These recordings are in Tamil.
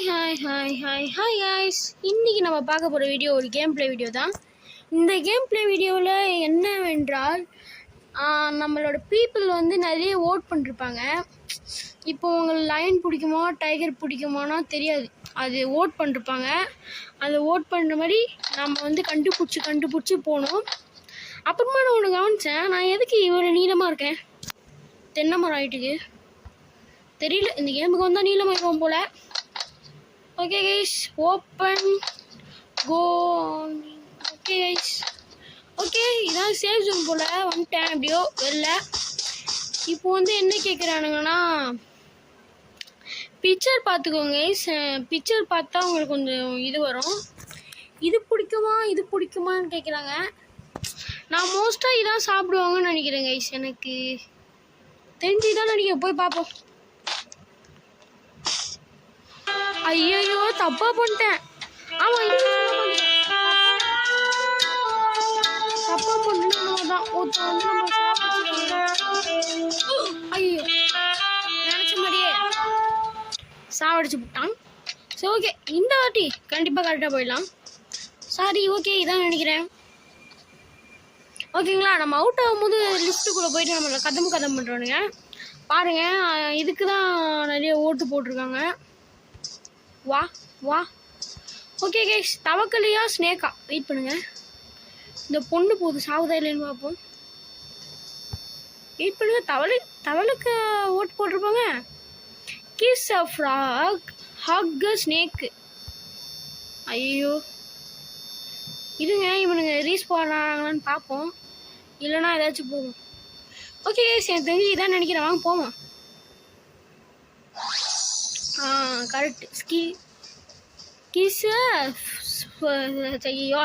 ஹாய் காய்ஸ், இன்றைக்கி நம்ம பார்க்க போகிற வீடியோ ஒரு கேம் ப்ளே வீடியோ தான். இந்த கேம் ப்ளே வீடியோவில் என்னவென்றால் நம்மளோட பீப்புள் வந்து நிறைய ஓட் பண்ணிருப்பாங்க. இப்போ உங்களுக்கு லயன் பிடிக்குமா டைகர் பிடிக்குமானா தெரியாது, அது ஓட் பண்ணிருப்பாங்க. அதை ஓட் பண்ணுற மாதிரி நம்ம வந்து கண்டுபிடிச்சி போகணும். அப்புறமா நான் ஒன்று கவனித்தேன், நான் எதுக்கு இவ்வளோ நீளமாக இருக்கேன்? தென்னை மரம் ஆகிட்டுக்கு தெரியல, இந்த கேமுக்கு வந்தால் நீளமாகிடுவோம் போல். ஓகே கைஸ், ஓப்பன் கோ. ஓகே கைஸ், ஓகே இதான் சேவ் ஜோன் போல். வந்துட்டேன் எப்படியோ வெளில. இப்போ வந்து என்ன கேட்குறானுங்கன்னா, பிக்சர் பார்த்துக்கோங்க கைஸ். பிக்சர் பார்த்தா உங்களுக்கு கொஞ்சம் இது வரும். இது பிடிக்குமான்னு கேட்குறாங்க. நான் மோஸ்ட்டாக இதான் சாப்பிடுவாங்கன்னு நினைக்கிறேன் கைஸ். எனக்கு தெரிஞ்சு தான் நினைக்கிறேன், போய் பார்ப்போம். ஐயோ தப்பா பண்ணிட்டேன். ஆமாம், தப்பா பண்ணுதான் ஒருத்தன் வந்து நம்ம ஐயோ நினச்ச மாதிரியே சாவடிச்சு விட்டான். சரி ஓகே, இந்த வாட்டி கண்டிப்பாக கரெக்டாக போயிடலாம். சாரி, ஓகே இதான் நினைக்கிறேன். ஓகேங்களா, நம்ம அவுட் ஆகும்போது லிஃப்ட்டுக்குள்ளே போயிட்டு நம்மளை கதம் பண்ணுறோனுங்க. பாருங்கள், இதுக்கு தான் நிறைய ஓட்டு போட்டிருக்காங்க. வா ஓகே கைஸ், தவக்கலையா ஸ்னேக்கா? வெயிட் பண்ணுங்க, இந்த பொண்ணு போகுது, சாவுதா இல்லைன்னு பார்ப்போம். வெயிட் பண்ணுங்க. தவளுக்கு ஓட்டு போட்டிருப்பாங்க. கிஸ் அ ஃப்ராக், ஹக் அ ஸ்னேக்கு. ஐயோ இருங்க, இவனுங்க ரீஸ் போடுறாங்களான்னு பார்ப்போம், இல்லைனா ஏதாச்சும் போகும். ஓகே கைஸ், எனக்கு தெரிஞ்சு இதான் நினைக்கிறேன். வாங்க போவோம். கரெக்ட். ஐயோ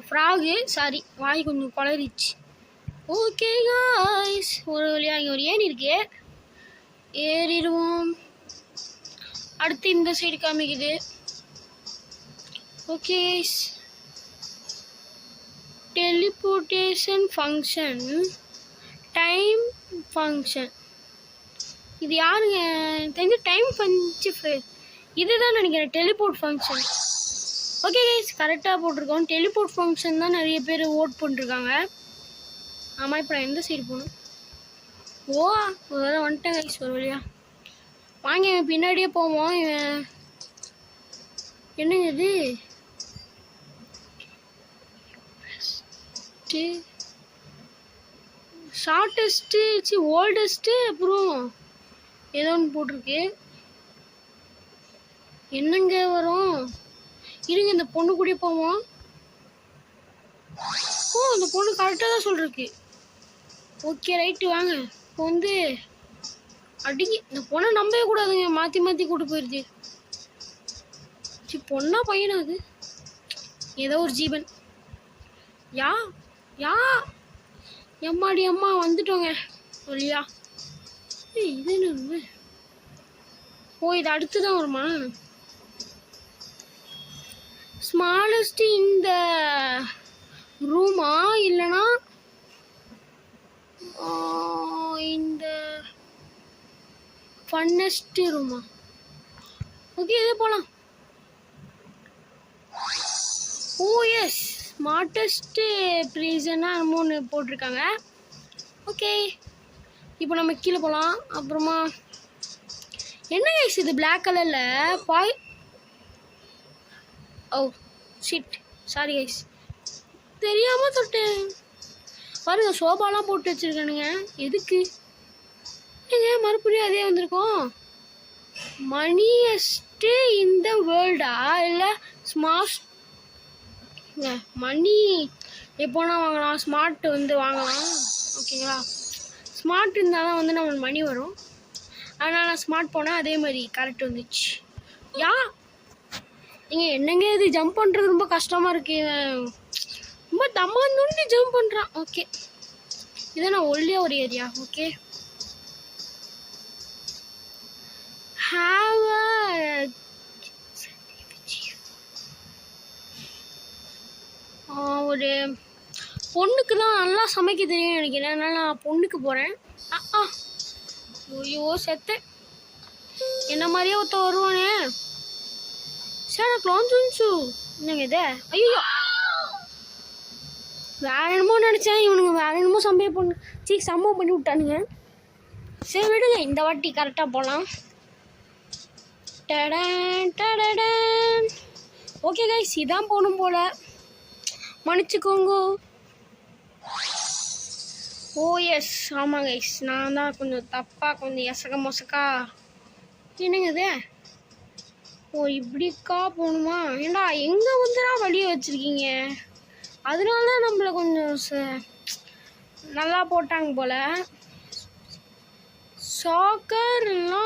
ஃப்ராகு, சாரி வாய் கொஞ்சம் குளறிச்சு. ஓகே காய்ஸ், ஒரு வழியாக இங்கே ஒரு ஏணி இருக்கு, ஏறிடுவோம். அடுத்து இந்த சைடு காமிக்குது. Okay, teleportation function, time function. இது யாருங்க? தெரிஞ்சு டைம் ஃபங்க்ஷன் இதுதான் நினைக்கிறேன், டெலிபோர்ட் ஃபங்க்ஷன். ஓகே கைஸ், கரெக்டாக போட்டிருக்கோம். டெலிபோர்ட் ஃபங்க்ஷன் தான் நிறைய பேர் ஓட் பண்ணிருக்காங்க. ஆமாம், இப்போ நான் எந்த சைடு போகணும்? ஒரு வேலை வந்துட்டேன் கைஸ், ஒரு வழியா. வாங்க இவன் பின்னாடியே போவோம். இவன் என்னங்க இது? ஷார்ட்டஸ்ட்டு ஓல்டஸ்ட்டு அப்புறம் ஏதோ ஒன்று போட்டிருக்கு. என்னங்க வரும்? இருங்க, இந்த பொண்ணு கூட போவோம். இந்த பொண்ணு கரெக்டாக தான் சொல்லிருக்கு. ஓகே ரைட்டு, வாங்க. இப்போ வந்து அடிங்க, இந்த பொண்ணை நம்பவே கூடாதுங்க, மாற்றி கூட்டு போயிடுது. பொண்ணா பையனா? அது ஏதோ ஒரு ஜீவன். யா எம்மாடி அம்மா வந்துட்டோங்க சொல்லியா. இது என்ன? இது அடுத்து தான் வருமா? ஸ்மாலஸ்ட் இந்த ரூமா, இல்லைனா இந்த ஃபன்னஸ்ட் ரூமா? ஓகே, இதே போகலாம். எஸ், ஸ்மார்ட்டஸ்ட் ப்ரீசனா ஒன்று போட்டிருக்காங்க. ஓகே, இப்போ நம்ம கீழே போகலாம். அப்புறமா என்ன கைஸ் இது பிளாக் கலரில் ஷிட், சாரி கைஸ், தெரியாமல் தொட்டேன். பாருங்க, சோபாலாம் போட்டு வச்சுருக்கானுங்க. எதுக்கு மறுபடியும் அதே வந்திருக்கோம்? மணியஸ்ட்டு இந்த வேர்ல்டா, இல்லை ஸ்மார்ட் மணி எப்போனா வாங்கலாம்? ஸ்மார்ட் வந்து வாங்கலாம். ஓகேங்களா, ஸ்மார்ட் இருந்தால் தான் வந்து நம்மளுக்கு மணி வரும். ஆனால் நான் ஸ்மார்ட் போனேன், அதே மாதிரி கரெக்ட் வந்துச்சு. நீங்கள் என்னங்க இது ஜம்ப் பண்ணுறது ரொம்ப கஷ்டமாக இருக்கு. ரொம்ப தம்மான்னு ஜம்ப் பண்ணுறான். ஓகே, இதை நான் ஒல்லியா ஒரு ஏரியா. ஓகே, ஒரு பொண்ணுக்கு தான் நல்லா சமைக்க தெரியும்னு நினைக்கிறேன், அதனால் நான் பொண்ணுக்கு போகிறேன். ஐயோ செத்தேன். என்ன மாதிரியே ஒருத்த வருவானே. க்ளோன் சுன்சு என்னங்க இது? ஐயோ வேற என்னமோ நினச்சேன். இவனுங்க வேற என்னமோ சம்பவம் பண்ணி விட்டானுங்க. சரி விடுங்க, இந்த வாட்டி கரெக்டாக போகலாம். ஓகே கைஸ், இதான் போகணும் போல, மன்னிச்சுக்கோங்க. ஓ எஸ், ஆமாம் கைஸ், நான் தான் கொஞ்சம் தப்பாக கொஞ்சம் எசக மொசக்கா. என்னங்க இது? ஓ இப்படிக்கா போகணுமா? ஏண்டா எங்கே வந்துடா வழியை வச்சுருக்கீங்க? அதனால தான் நம்மளை கொஞ்சம் நல்லா போட்டாங்க போல். சாக்கர்னா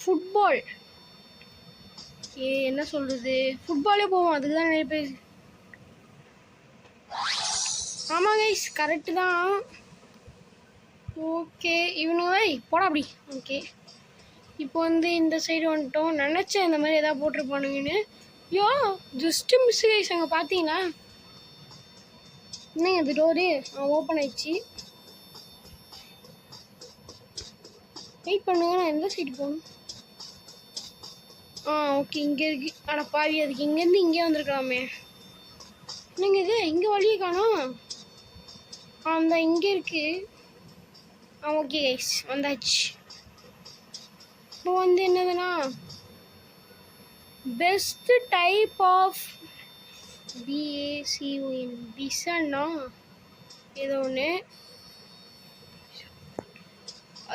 ஃபுட்பால், என்ன சொல்கிறது, ஃபுட்பாலே போவோம். அதுக்கு தான் நிறைய பேர். ஆமாம் கைஸ், கரெக்டு தான். ஓகே இவனுவை போடா அப்படி. ஓகே இப்போ வந்து இந்த சைடு வந்துட்டோம். நினச்சேன் இந்த மாதிரி எதாவது போட்டிருப்பானுங்கன்னு. யோ ஜஸ்ட்டு மிஸ் கைஸ். அங்கே பார்த்தீங்களா என்னங்க அது? டோரு ஓப்பன் ஆயிடுச்சு. வெயிட் பண்ணுங்க, நான் எந்த சைடு போகணும்? ஓகே இங்கே இருக்கு. அட பாவி, அதுக்கு இங்கேருந்து இங்கே வந்திருக்கலாமே. என்னங்க இது? இங்கே வழியை காணோம். அந்த இங்கே இருக்கு. ஓகே கைஸ், வந்தாச்சு. இப்போ வந்து என்னதுன்னா, பெஸ்ட் டைப் ஆஃப் BACON பிசன்னா ஏதோ ஒன்று.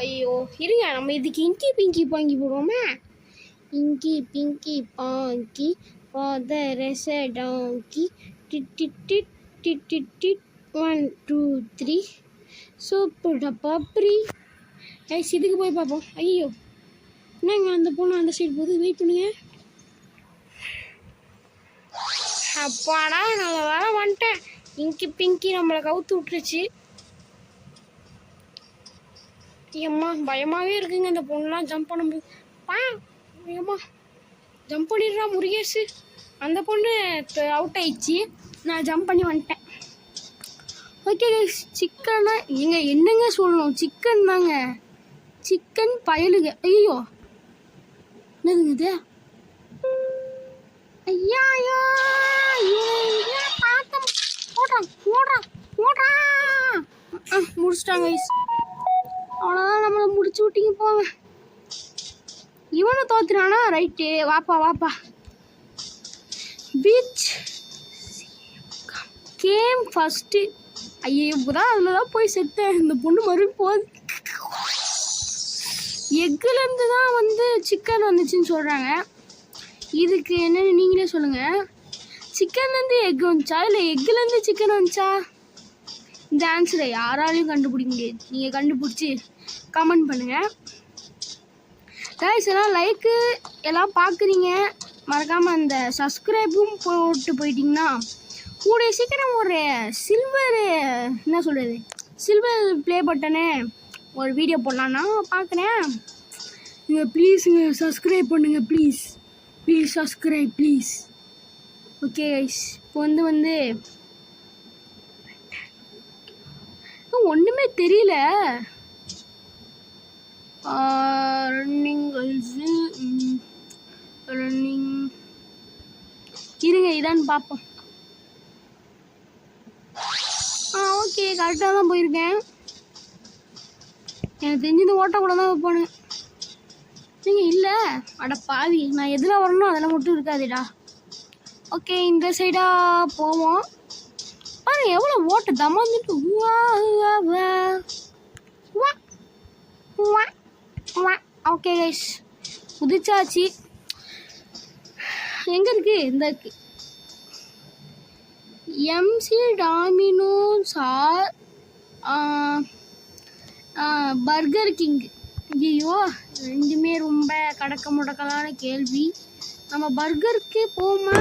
ஐயோ இருங்க, நம்ம இதுக்கு இங்கி பிங்கி பாங்கி போடுவோமே. Inky pinky ponky father donkey டிட் டிட் டிட் டிட் டிட் டிட் 1 2 3 சூப்பர் பப்ரி. கைஸ் இதுக்கு போய் பார்ப்போம். ஐயோ என்னங்க அந்த பொண்ணு அந்த சைடு போகுது. வெயிட் பண்ணுங்க. அப்பாடா நான் வேற வந்துட்டேன். இங்கி பிங்கி நம்மளை கவுத்து விட்டுருச்சு. ஏம்மா பயமாகவே இருக்குங்க. இந்த பொண்ணுலாம் ஜம்ப் பண்ணும்போது ஏம்மா ஜம்ப் பண்ணிடுறா முருகேஷு. அந்த பொண்ணு அவுட் ஆயிடுச்சு, நான் ஜம்ப் பண்ணி வந்துட்டேன். ஓகே சிக்கனா எங்க என்னங்க சொல்லணும்? சிக்கன் தாங்க, சிக்கன் பயலுங்க. ஐயோ என்னதுங்க இது? ஐயா ஐயோ பார்த்தோம். போடுறான் போடுறான் போடுறான். முடிச்சிட்டாங்க கைஸ். அவ்வளோதான், நம்மளை முடிச்சு விட்டீங்க போங்க. இவனை தோத்துறானா? ரைட்டு வாப்பா வாப்பா. Beach game first. ஐயோ இப்போதான் அதில் தான் போய் செத்தேன். இந்த பொண்ணு மறுபடியும் போகுது. எக்குலேருந்து தான் வந்து சிக்கன் வந்துச்சுன்னு சொல்கிறாங்க. இதுக்கு என்னென்னு நீங்களே சொல்லுங்கள். சிக்கன்லேருந்து எக் வந்துச்சா இல்லை எக்குலேருந்து சிக்கன் வந்துச்சா? இந்த ஆன்சரை யாராலையும் கண்டுபிடிக்க முடியாது. நீங்கள் கண்டுபிடிச்சி கமெண்ட் பண்ணுங்கள். கைஸ் எல்லாம் லைக்கு எல்லாம் பார்க்குறீங்க, மறக்காமல் அந்த சப்ஸ்கிரைபும் போட்டு போயிட்டிங்கன்னா கூடிய சீக்கிரம் ஒரு சில்வர் என்ன சொல்கிறது சில்வர் ப்ளே பட்டனு ஒரு வீடியோ போடலான்னா பார்க்குறேன். நீங்கள் ப்ளீஸுங்க சப்ஸ்கிரைப் பண்ணுங்கள் please please subscribe please. Okay guys இப்போ வந்து ஒன்றுமே தெரியல. ரன்னிங் ரன்னிங் இருங்க இதான்னு பார்ப்போம். ஓகே கரெக்டாக தான் போயிருக்கேன். எனக்கு தெரிஞ்சு இந்த ஓட்ட கூட தான் வைப்பானு. நீங்கள் இல்லை அட பாவி, நான் எதில் வரணும் அதெல்லாம் மட்டும் இருக்காதுடா. ஓகே இந்த சைடாக போவோம். பாருங்க எவ்வளோ ஓட்ட தமாந்துட்டு. Okay guys புதுச்சாச்சு. எங்கே இருக்குது? இந்த இருக்குது எம்சி டாமினோஸா பர்கர் கிங். ஐயோ ரெண்டுமே ரொம்ப கடக்க முடக்கலான கேள்வி. நம்ம பர்கருக்கு போவோமா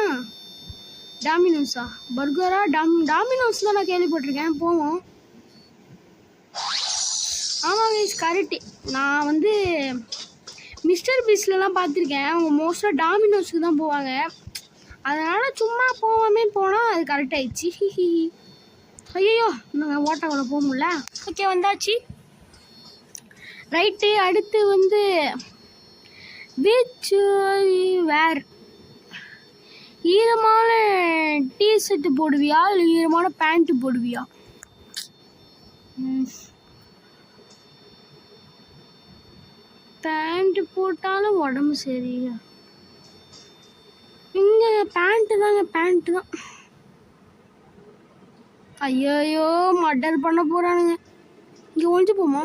டாமினோஸா? பர்கரா டாமினோஸ் தான் நான் கேள்விப்பட்டிருக்கேன். போவோம். ஆமாம் கைஸ் கரெக்டு. நான் வந்து மிஸ்டர் பீஸ்லலாம் பார்த்துருக்கேன். அவங்க மோஸ்ட்டாக டாமினோஸுக்கு தான் போவாங்க. அதனால் சும்மா போவோமே போனால் அது கரெக்ட் ஆயிடுச்சு. ஐயோ நாங்கள் ஓட்டக்குள்ள போக முடியல. ஓகே வந்தாச்சு. ரைட்டு அடுத்து வந்து விச் வேர் ஈரமான டிஷர்ட்டு போடுவியா இல்லை ஈரமான பேண்ட்டு போடுவியா? பேண்ட்டு போட்டாலும் உடம்பு சரியா? இங்கே பேண்ட்டு தான். ஐயோ மர்டர் பண்ண போகிறானுங்க. இங்கே ஒழிஞ்சு போமா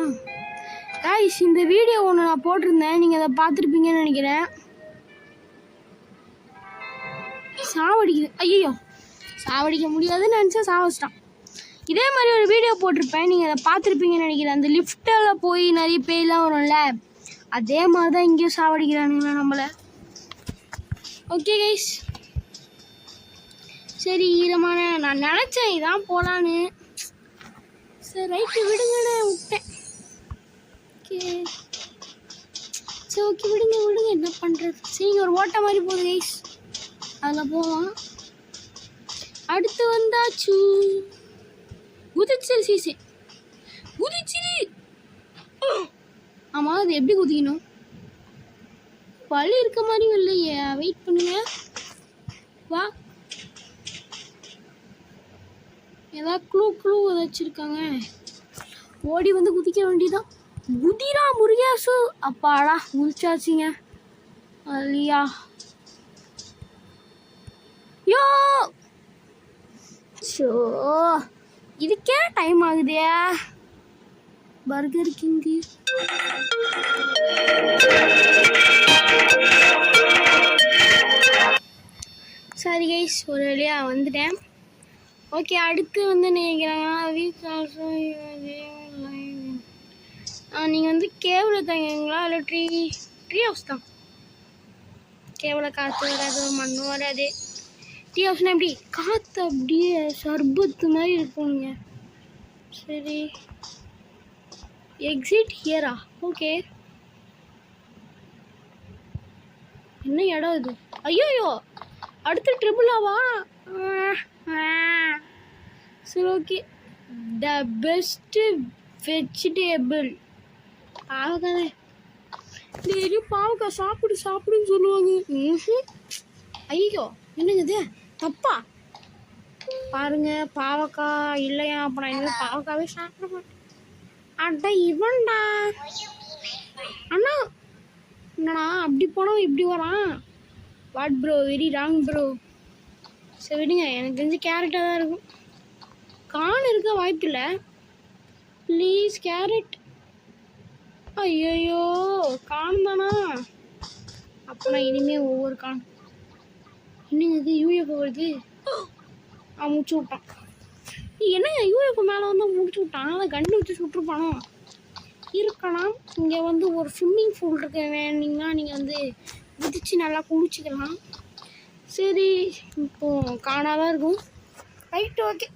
காய்ஸ்? இந்த வீடியோ ஒன்று நான் போட்டிருந்தேன், நீங்கள் அதை பார்த்துருப்பீங்கன்னு நினைக்கிறேன். சாவடிக்குது. ஐயோ சாவடிக்க முடியாதுன்னு நினச்சா சாவச்சிட்டான். இதே மாதிரி ஒரு வீடியோ போட்டிருப்பேன், நீங்கள் அதை பார்த்துருப்பீங்கன்னு நினைக்கிறேன். அந்த லிஃப்ட்டில் போய் நிறைய பேய்லாம் வரும்ல, அதே மாதிரி தான் இங்கேயும் சாவடிக்கிறானுங்களா நம்மளை. ஓகே கைஸ், சரி ஈரமான நான் நினச்சேன் இதான் போகலான்னு. சரி ரைட்டு விடுங்கன்னு விட்டேன். ஓகே சரி ஓகே விடுங்க என்ன பண்ணுறது. சரி ஒரு ஓட்ட மாதிரி போகுது கைஸ், அதில் போகலாம். அடுத்து வந்தாச்சு குதிச்சிரு. சீசி குதிச்சிரு. ஆமாம் அது எப்படி குதிக்கணும்? வலி இருக்க மாதிரி இல்லையே, வெயிட் பண்ணுங்க. வா, ஏதாவது க்ளூ வச்சிருக்காங்க. ஓடி வந்து குதிக்க வேண்டியதான். குதிரா முருகேசு. அப்பாடா குதிச்சாச்சுங்க. அல்லையா யோ ஷோ, இதுக்கே டைம் ஆகுதே. Burger King. சரி கைஸ், ஒரு வழியாக வந்துட்டேன். ஓகே, அடுத்து வந்து நினைக்கிறாங்கன்னா நீங்கள் வந்து கேவில் தங்குங்களா இல்லை ட்ரீ ஹவுஸ் தான்? கேவில் காற்று வராது, மண் வராது. ட்ரீ ஹவுஸ்னால் எப்படி காற்று அப்படியே சர்பத்து மாதிரி இருக்குங்க. சரி எக்ஸிட் ஹியரா? ஓகே, என்ன இடம் இது? ஐயோ அடுத்து ட்ரிபிளாவா? சரி ஓகே. த பெஸ்ட் வெஜிடேபிள் பாவக்காய். டெய்லியும் பாவக்காய் சாப்பிடுன்னு சொல்லுவாங்க. ஐயோ என்னங்க இது தப்பா? பாருங்க பாவக்காய் இல்லையா? அப்போ நான் இனிமேல் பாவக்காவே சாப்பிட மாட்டேன். அட இவன்டா அண்ணா, என்னடா அப்படி போனோம் இப்படி வரான்? What bro, very wrong bro. சரி விடுங்க, எனக்கு தெரிஞ்சு கேரட்டாக தான் இருக்கும். கான் இருக்க வாய்ப்பு இல்லை. Please carrot. ஐயோ கான் தானா? அப்போ நான் இனிமேல் ஒவ்வொரு கான். என்னங்க இது யூஎஃப்ஓ வருது? முடிச்சு விட்டான். என்னங்க யூஎஃப்ஓ மேலே வந்து முடிச்சு விட்டான்? அதை கண்டு வச்சு சுட்டுருப்பானோ இருக்கலாம். இங்கே வந்து ஒரு ஸ்விம்மிங் பூல் இருக்க வேண்டிங்கன்னா நீங்கள் வந்து குதிச்சு நல்லா குளிச்சுக்கலாம். சரி இப்போது காணாதான் இருக்கும். ரைட் ஓகே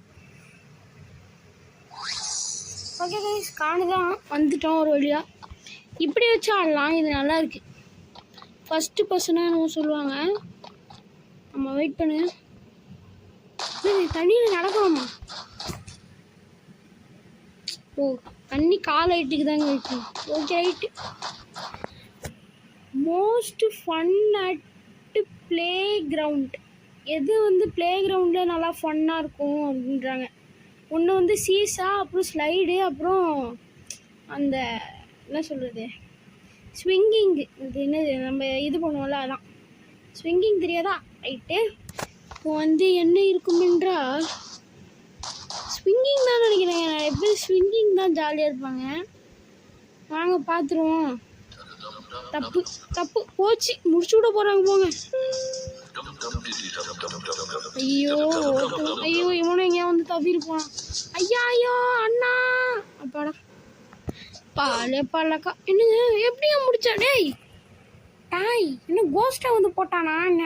கைஸ், காணுதான் வந்துட்டோம் ஒரு வழியாக. இப்படி வச்சு ஆடலாம், இது நல்லா இருக்குது. ஃபஸ்ட்டு பர்சனாக நம்ம சொல்லுவாங்க. நம்ம வெயிட் பண்ணுங்க. தண்ணியில் நடக்கணுமா? ஓ தண்ணி கால் ஹைட்டுக்கு தாங்க இருக்கு. Okay right. Most fun at play ground. எது வந்து ப்ளே கிரவுண்டில் நல்லா ஃபன்னாக இருக்கும் அப்படின்றாங்க. ஒன்று வந்து சீசா, அப்புறம் ஸ்லைடு, அப்புறம் அந்த என்ன சொல்கிறது ஸ்விங்கிங்கு. இது என்னது நம்ம இது பண்ணுவோம்ல, அதான் ஸ்விங்கிங். தெரியாதா? ரைட்டு. இப்போ வந்து என்ன இருக்கும் என்றால் ஸ்விங்கிங் தான் நினைக்கிறேங்க. நிறைய பேர் ஸ்விங்கிங் தான் ஜாலியாக இருப்பாங்க. வாங்க பார்த்துருவோம். தப்பு போச்சு, முடிச்சு விட போகிறாங்க போங்க. ஐயோ இவனும் எங்கேயா வந்து தவிர போனான். ஐயோ அண்ணா அப்பாடா பாலக்கா. என்னங்க எப்படியா முடிச்சா? டேய் என்ன கோஸ்டா வந்து போட்டானா? என்ன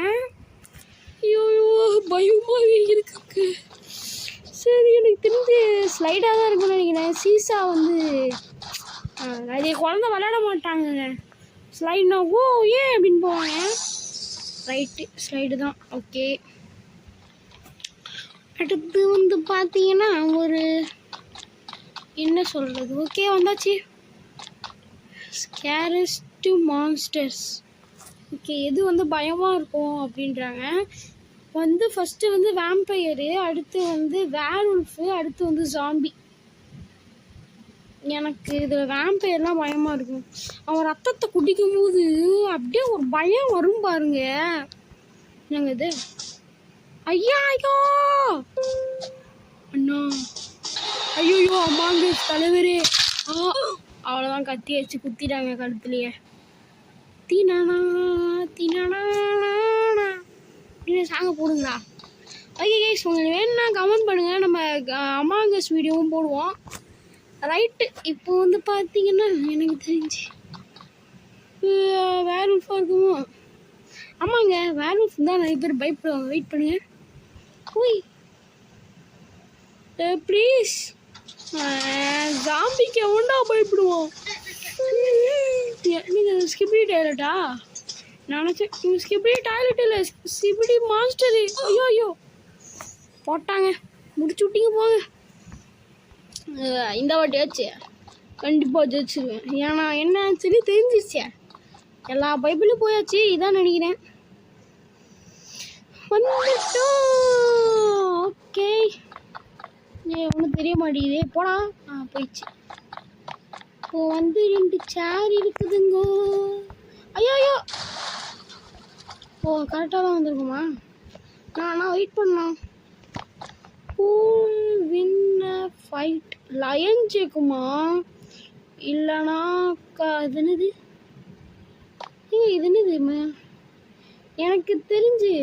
ஐயோ பயமாவே இருக்கு. சரி எனக்கு தெரிஞ்சு ஸ்லைடாக தான் இருக்குன்னு நினைக்கிறேன். சீசா வந்து நிறைய குழந்தை விளையாட மாட்டாங்க. ஸ்லைட்னா ஓ ஏன் அப்படின்னு போவாங்க. ரைட்டு ஸ்லைடு தான். ஓகே, அடுத்து வந்து பார்த்தீங்கன்னா ஒரு என்ன சொல்கிறது. ஓகே வந்தாச்சு. ஸ்கேரஸ்ட் மான்ஸ்டர்ஸ். ஓகே, எது வந்து பயமாக இருக்கும் அப்படின்றாங்க. வந்து ஃபஸ்ட்டு வந்து வேம்பயரு, அடுத்து வந்து வேர்வுல்ஃபு, அடுத்து வந்து ஜாம்பி. எனக்கு இதில் வேம்பயர்லாம் பயமாக இருக்கும். அவன் ரத்தத்தை குடிக்கும் போது அப்படியே ஒரு பயம் வரும் பாருங்க. என்னங்க இது? ஐயா ஐயோ அண்ணா, ஐயோ அம்மாங்க தலைவரே. அவ்வளோதான், கத்தி வச்சு குத்திட்டாங்க கழுத்துலையே. தீனானா தீனானா அப்படின்னு சாங்க போடுங்களா? ஓகே கைஸ், உங்களுக்கு வேணும்னா கமெண்ட் பண்ணுங்கள். நம்ம அமாங்கஸ் வீடியோவும் போடுவோம். ரைட்டு, இப்போ வந்து பார்த்தீங்கன்னா எனக்கு தெரிஞ்சு வேர்வுல்ஃபாக இருக்குமோ? ஆமாங்க, வேர்வுல்ஃப் தான் நிறைய பேர் பயப்படுவாங்க. வெயிட் பண்ணுங்க. உய் ப்ளீஸ், ஜாம்பிக்கு எவன்டா பயப்படுவோம்? நீங்கள் ஸ்கிப்டி டாய்லெட்டா? நினச்சேன் நீங்கள் ஸ்கிப்டி டாய்லெட் இல்லை, ஸ்கிப்டி மாஸ்டரு. ஐயோ ஐயோ போட்டாங்க, முடிச்சு விட்டீங்க போங்க. இந்த வாட்டியாச்சு கண்டிப்பாக ஜெயிச்சிருவேன். ஏன்னா என்ன சொல்லி தெரிஞ்சிச்சே, எல்லா பைபிளும் போயாச்சு. இதான் நினைக்கிறேன் வந்துட்டோம். ஓகே, ஒன்றும் தெரிய மாட்டேங்குது. போடா. போயிடுச்சு. இப்போ வந்து 2 சேர் இருக்குதுங்க. ஐயோ ஐயோ, ஓ கரெக்டாக தான் வந்துருக்குமா? நான் வெயிட் பண்ணலாம். வின் ஃபைட் லயன் ஜெயிக்குமா இல்லைனா இது என்னது? இது என்னது? எனக்கு தெரிஞ்சு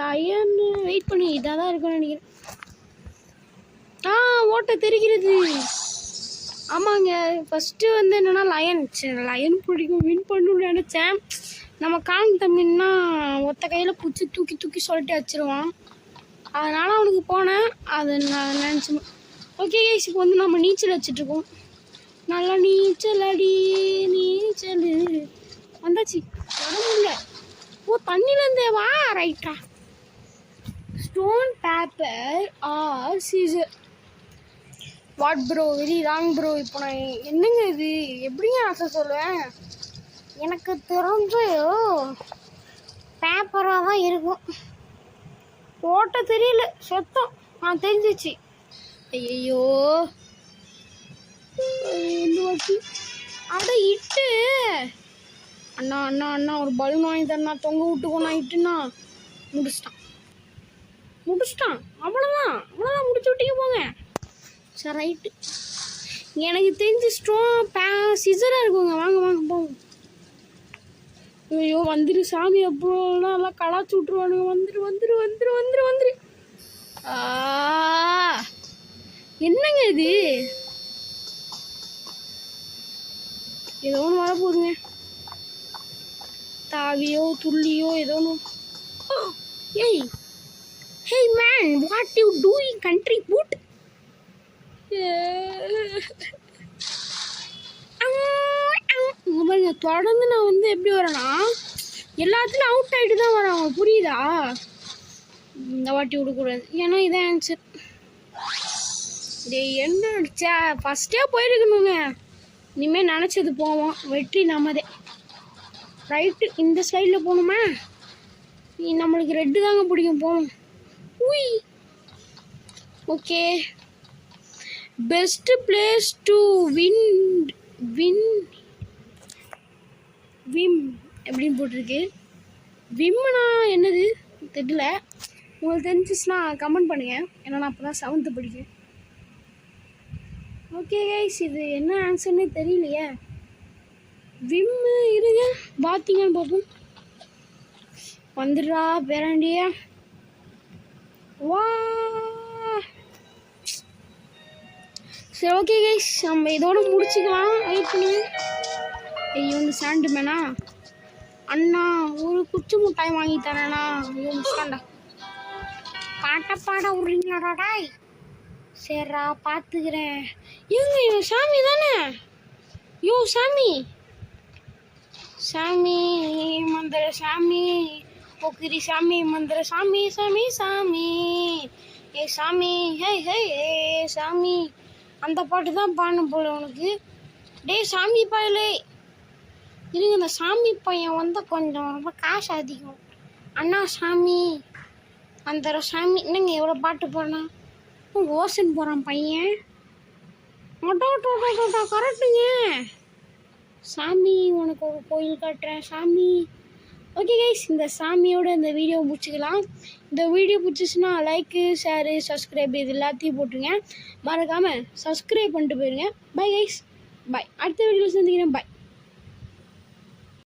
லயன். வெயிட் பண்ணி இதாக தான் இருக்குன்னு நினைக்கிறேன். ஓட்ட தெரிகிறது. ஆமாங்க, ஃபஸ்ட்டு வந்து என்னென்னா லயன். சரி, லயன் பிடிக்கும், வின் பண்ணணும்னு நினச்சேன். நம்ம காங் தம்பின்னா ஒத்த கையில் பிடிச்சி தூக்கி தூக்கி சொல்லிட்டு வச்சிருவான். அதனால் அவனுக்கு போனேன். அதை நான் நினச்சேன். ஓகே கைஸ், இப்போ வந்து நம்ம நீச்சல் வச்சிட்ருக்கோம். நல்லா நீச்சல் அடி நீச்சல். வந்தாச்சு, உடம்பு இல்லை. ஓ தண்ணியிலேருந்தே வா. ரைட்டா. Stone paper or scissor. What bro, very wrong bro. இப்போ நான் என்னங்க இது எப்படிங்க ஆன்சர் சொல்லுவேன்? எனக்கு தெரிஞ்சு பேப்பராக தான் இருக்கும். ஓட்ட தெரியல, சத்தம் தெரிஞ்சிச்சு. ஐயோ இந்த வாட்டி அட இட்டு. அண்ணா அண்ணா அண்ணா ஒரு பலூன் வாங்கி தரண்ணா, தொங்க விட்டுக்கோண்ணா. இட்டுண்ணா முடிச்சிட்டான். அவ்வளோதான் முடிச்சு விட்டீங்க போங்க. சரி ரைட்டு, எனக்கு தெரிஞ்சு சிசராக இருக்குங்க. வாங்க போங்க. ஐயோ வந்துரு சாமி, அப்புறம் நல்லா கலாச்சி விட்ருவானுங்க. வந்துரு. என்னங்க இது? ஏதோ ஒன்று வரப்போகுதுங்க. தாவியோ துள்ளியோ ஏதோ ஒன்று. ஏய் hey man, what you doing country boot? பாருங்க, தொடர்ந்து நான் வந்து எப்படி வரேன்னா எல்லாத்துலையும் அவுட் ஆகிட்டு தான் வரேன். அவங்க புரியுதா? இந்த வாட்டி விடக்கூடாது, ஏன்னா இதான் ஆன்சர். என்ன ஃபஸ்ட்டே போயிருக்கணுங்க. இனிமேல் நினச்சது போவோம், வெற்றி நம்மதே. ரைட்டு, இந்த சைடில் போகணுமா? நம்மளுக்கு ரெட்டு தாங்க பிடிக்கும், போகணும். உய் okay, best place to vim எப்படின்னு போட்டிருக்கு. விம்னா என்னது தெரியல. உங்களுக்கு தெரிஞ்சிச்சுன்னா கமெண்ட் பண்ணுங்கள், ஏன்னா நான் அப்போ தான் 7th படிக்கிறேன். ஓகே கைஸ், இது என்ன ஆன்சர்னே தெரியலையே. விம்மு இருங்க, பார்த்தீங்கன்னு பார்ப்போம். வந்துடுறா பேராண்டியா. வா சரி, ஓகே கைஸ், நம்ம இதோட முடிச்சுக்கலாம். வெயிட் பண்ணுங்க. ஐயோ இந்த சாண்டு மேனா அண்ணா, ஒரு குச்சி முட்டாய் வாங்கி தரேண்ணா. ஐயோ முடிச்சாண்டா. பாட விட்றீங்களாடாய்? சரிடா பார்த்துக்கிறேன். ஏங்க இவன் சாமி தானே? யோ சாமி மந்திர சாமி, போக்கிரி சாமி, மந்திர சாமி ஏ சாமி, ஹே ஏ சாமி. அந்த பாட்டு தான் பாடணும் போல உனக்கு. டே சாமி பாயலே இருங்க, இந்த சாமி பையன் வந்து கொஞ்சம் ரொம்ப காசு அதிகம். அண்ணா சாமி அந்த சாமி என்னங்க எவ்வளோ பாட்டு போடுறான், ஓசன் போகிறான் பையன். அட்டோ கரெக்டுங்க. சாமி உனக்கு ஒரு கோயில் காட்டுறேன் சாமி. ஓகே கைஸ், இந்த சாமியோட இந்த வீடியோ முடிச்சுக்கலாம். இந்த வீடியோ பிடிச்சிச்சுன்னா லைக்கு, ஷேரு, சப்ஸ்கிரைப் இது எல்லாத்தையும் போட்டுருங்க. மறக்காமல் சப்ஸ்கிரைப் பண்ணிட்டு போயிருங்க. Bye guys, bye. அடுத்த வீடியோவில் சந்திக்கிறேன். பை.